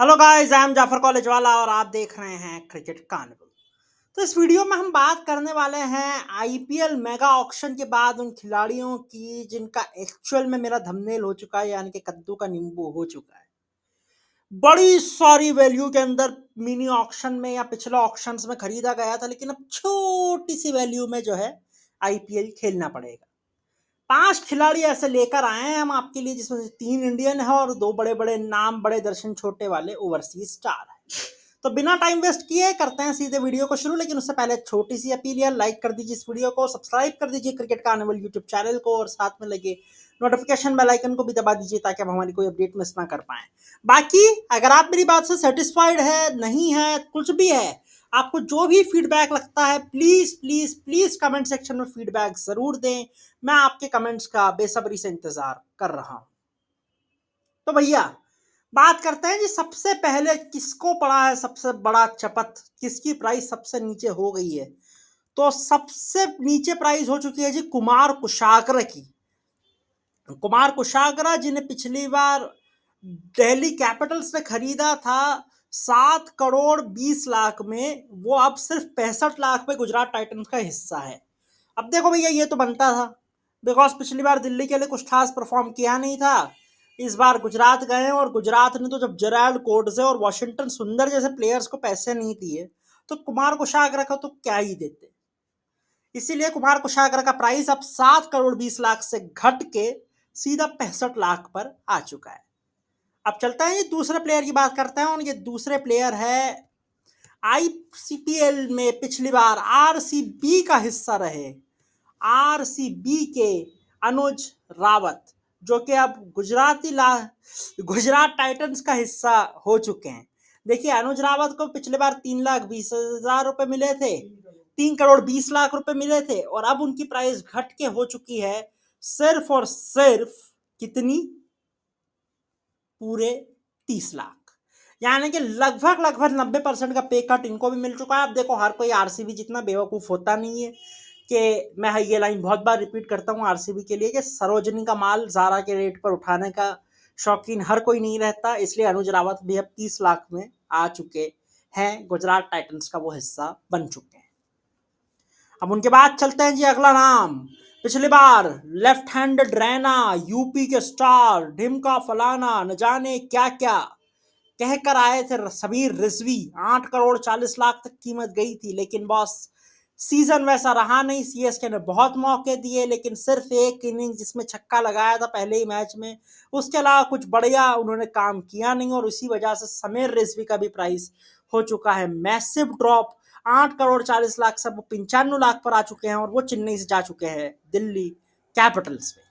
Hello guys, I am Jafar college वाला और आप देख रहे हैं क्रिकेट कार्निवल। तो इस वीडियो में हम बात करने वाले हैं आईपीएल मेगा ऑक्शन के बाद उन खिलाड़ियों की जिनका एक्चुअल में मेरा थंबनेल हो चुका है, यानी कि कद्दू का नींबू हो चुका है। बड़ी सारी वैल्यू के अंदर मिनी ऑक्शन में या पिछले ऑक्शंस में खरीदा गया था, लेकिन अब छोटी सी वैल्यू में जो है आईपीएल खेलना पड़ेगा। 5 खिलाड़ी ऐसे लेकर आए हैं हम आपके लिए, जिसमें से 3 इंडियन है और 2 बड़े बड़े नाम, बड़े दर्शन छोटे वाले ओवरसीज स्टार है। तो बिना टाइम वेस्ट किए करते हैं सीधे वीडियो को शुरू, लेकिन उससे पहले छोटी सी अपील है, लाइक कर दीजिए इस वीडियो को, सब्सक्राइब कर दीजिए क्रिकेट कार्निवल यूट्यूब चैनल को और साथ में लगे नोटिफिकेशन बेल आइकन को भी दबा दीजिए ताकि हम हमारी कोई अपडेट मिस ना कर पाए। बाकी अगर आप मेरी बात से सेटिस्फाइड है, नहीं है, कुछ भी है, आपको जो भी फीडबैक लगता है, please please please comment section में फीडबैक जरूर दें। मैं आपके कमेंट्स का बेसब्री से इंतजार कर रहा हूं। तो भैया बात करते हैं जी, सबसे पहले किसको पड़ा है सबसे बड़ा चपत, किसकी प्राइस सबसे नीचे हो गई है। तो सबसे नीचे प्राइस हो चुकी है जी कुमार कुशाग्र की। कुमार कुशाग्र जिन्हें पिछली बार दिल्ली कैपिटल्स ने खरीदा था 7 करोड़ 20 लाख में, वो अब सिर्फ 65 लाख में गुजरात टाइटंस का हिस्सा है। अब देखो भैया, ये तो बनता था, बिकॉज पिछली बार दिल्ली के लिए कुछ खास परफॉर्म किया नहीं था। इस बार गुजरात गए और गुजरात ने तो जब जेराल्ड कोडसे और वॉशिंगटन सुंदर जैसे प्लेयर्स को पैसे नहीं दिए, तो कुमार कुशाग्र का तो क्या ही देते। इसीलिए कुमार कुशाग्र का प्राइस अब 7 करोड़ 20 लाख से घट के सीधा 65 लाख पर आ चुका है। अब चलता है ये दूसरे प्लेयर की बात करते हैं, और ये दूसरे प्लेयर है आईसीपीएल में पिछली बार आरसीबी का हिस्सा रहे, आरसीबी के अनुज रावत, जो कि अब गुजरात टाइटंस का हिस्सा हो चुके हैं। देखिए, अनुज रावत को पिछले बार 3,20,000 रुपए मिले थे, 3 करोड़ 20 लाख रुपए मिले थे, और अब उनकी प्राइस घट के हो चुकी है सिर्फ और सिर्फ कितनी, पूरे 30 लाख। यानी कि लगभग लगभग 90% का पे कट इनको भी मिल चुका है। अब देखो, हर कोई आरसीबी जितना बेवकूफ होता नहीं है, कि मैं ये लाइन बहुत बार रिपीट करता हूँ आरसीबी के लिए, कि सरोजनी का माल जारा के रेट पर उठाने का शौकीन हर कोई नहीं रहता। इसलिए अनुज रावत भी अब 30 लाख में आ चुके हैं, गुजरात टाइटंस का वो हिस्सा बन चुके हैं। अब उनके बाद चलते हैं जी अगला नाम। पिछली बार लेफ्ट हैंडेड रैना, यूपी के स्टार, ढिमका फलाना, न जाने क्या क्या कहकर आए थे समीर रिजवी। 8 करोड़ 40 लाख तक कीमत गई थी, लेकिन बॉस सीजन वैसा रहा नहीं। सीएसके ने बहुत मौके दिए, लेकिन सिर्फ एक इनिंग जिसमें छक्का लगाया था पहले ही मैच में, उसके अलावा कुछ बढ़िया उन्होंने काम किया नहीं, और उसी वजह से समीर रिजवी का भी प्राइस हो चुका है मैसिव ड्रॉप। 8 करोड़ 40 लाख से वो 95 लाख पर आ चुके हैं, और वो चेन्नई से जा चुके हैं दिल्ली कैपिटल्स में।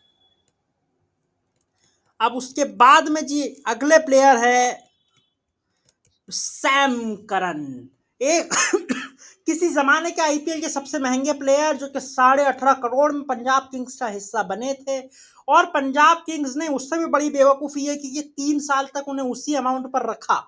अब उसके बाद में जी अगले प्लेयर है सैम करन, एक किसी जमाने के आईपीएल के सबसे महंगे प्लेयर, जो कि 18.5 करोड़ में पंजाब किंग्स का हिस्सा बने थे। और पंजाब किंग्स ने उससे भी बड़ी बेवकूफी है कि ये 3 साल तक उन्हें उसी अमाउंट पर रखा।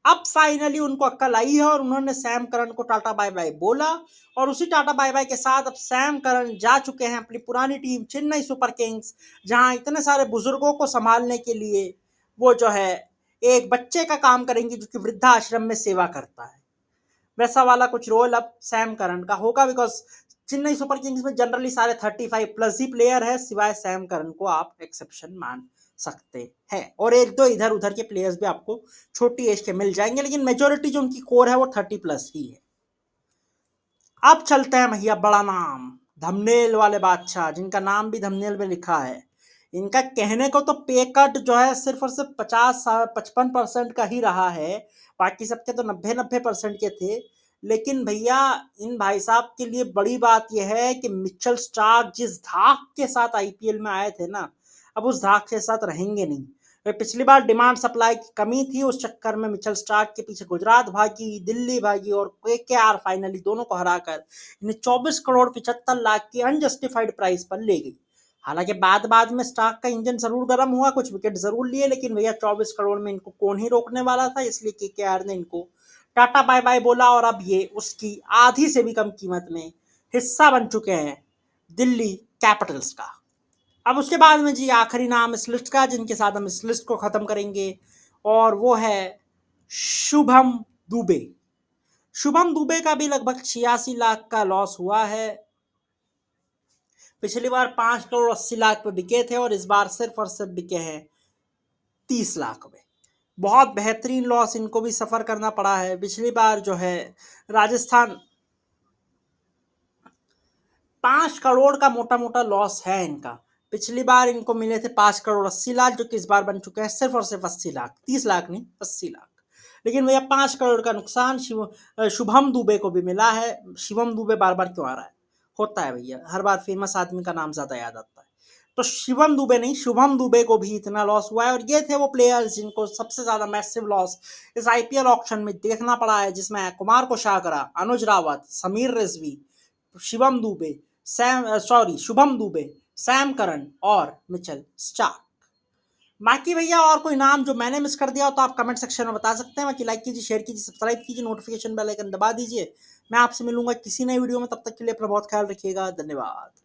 अब फाइनली उनको अक्ल आई है और उन्होंने सैम करन को टाटा बाय बाय बोला, और उसी टाटा बाय बाय के साथ अब सैम करन जा चुके हैं अपनी पुरानी टीम चेन्नई सुपर किंग्स, जहां इतने सारे बुजुर्गों को संभालने के लिए वो जो है एक बच्चे का काम करेंगे, जो कि वृद्धाश्रम में सेवा करता है। वैसा वाला कुछ रोल अब सैम करन का होगा, बिकॉज चेन्नई सुपर किंग्स में जनरली सारे 35+ ही प्लेयर है, सिवाय सैम करन को आप एक्सेप्शन मान सकते हैं, और एक दो इधर उधर के प्लेयर्स भी आपको छोटी एज के मिल जाएंगे, लेकिन मेजोरिटी जो उनकी कोर है वो 30+ ही है। अब चलते हैं भैया बड़ा नाम, धमनेल वाले बादशाह, जिनका नाम भी धमनेल में लिखा है। इनका कहने को तो पे कट जो है सिर्फ और सिर्फ 50-55% का ही रहा है, बाकी सबके तो 90-90% के थे। लेकिन भैया इन भाई साहब के लिए बड़ी बात यह है कि मिचेल स्टार्क जिस धाक के साथ आईपीएल में आए थे ना, अब उस धाक के साथ रहेंगे नहीं। पिछली बार डिमांड सप्लाई की कमी थी, उस चक्कर में मिचेल स्टार्क के पीछे गुजरात भागी, दिल्ली भागी, और केकेआर फाइनली दोनों को हराकर इन्हें 24 करोड़ 75 लाख की अनजस्टिफाइड प्राइस पर ले गई। हालांकि बाद बाद में स्टार्क का इंजन जरूर गर्म हुआ, कुछ विकेट जरूर लिए, लेकिन भैया 24 करोड़ में इनको कौन ही रोकने वाला था। इसलिए केकेआर ने इनको टाटा बाय बाय बोला, और अब ये उसकी आधी से भी कम कीमत में हिस्सा बन चुके हैं दिल्ली कैपिटल्स का। अब उसके बाद में जी आखिरी नाम इस लिस्ट का, जिनके साथ हम इस लिस्ट को खत्म करेंगे, और वो है शुभम दुबे। शुभम दुबे का भी लगभग 86 लाख का लॉस हुआ है। पिछली बार 5 करोड़ 80 लाख पे बिके थे और इस बार सिर्फ और सिर्फ बिके हैं 30 लाख में। बहुत बेहतरीन लॉस इनको भी सफ़र करना पड़ा है। पिछली बार जो है राजस्थान 5 करोड़ का मोटा मोटा लॉस है इनका। पिछली बार इनको मिले थे 5 करोड़ 80 लाख, जो कि इस बार बन चुके हैं सिर्फ और सिर्फ 80 लाख, 30 लाख नहीं 80 लाख। लेकिन भैया 5 करोड़ का नुकसान शुभम दुबे को भी मिला है। शिवम दुबे बार बार क्यों आ रहा है? होता है भैया, हर बार फेमस आदमी का नाम ज़्यादा याद आता है। तो शिवम दुबे नहीं, शुभम दुबे को भी इतना लॉस हुआ है। और ये थे वो प्लेयर्स जिनको सबसे ज़्यादा मैसिव लॉस इस आईपीएल ऑक्शन में देखना पड़ा है, जिसमें कुमार कोशाग्रा, अनुज रावत, समीर रिजवी, शिवम दुबे, शुभम दुबे, सैम करन और मिचेल स्टार्क। बाकी भैया और कोई नाम जो मैंने मिस कर दिया हो तो आप कमेंट सेक्शन में बता सकते हैं। बाकी लाइक कीजिए, शेयर कीजिए, सब्सक्राइब कीजिए, नोटिफिकेशन बेल आइकन दबा दीजिए। मैं आपसे मिलूंगा किसी नई वीडियो में, तब तक के लिए अपना बहुत ख्याल रखिएगा। धन्यवाद।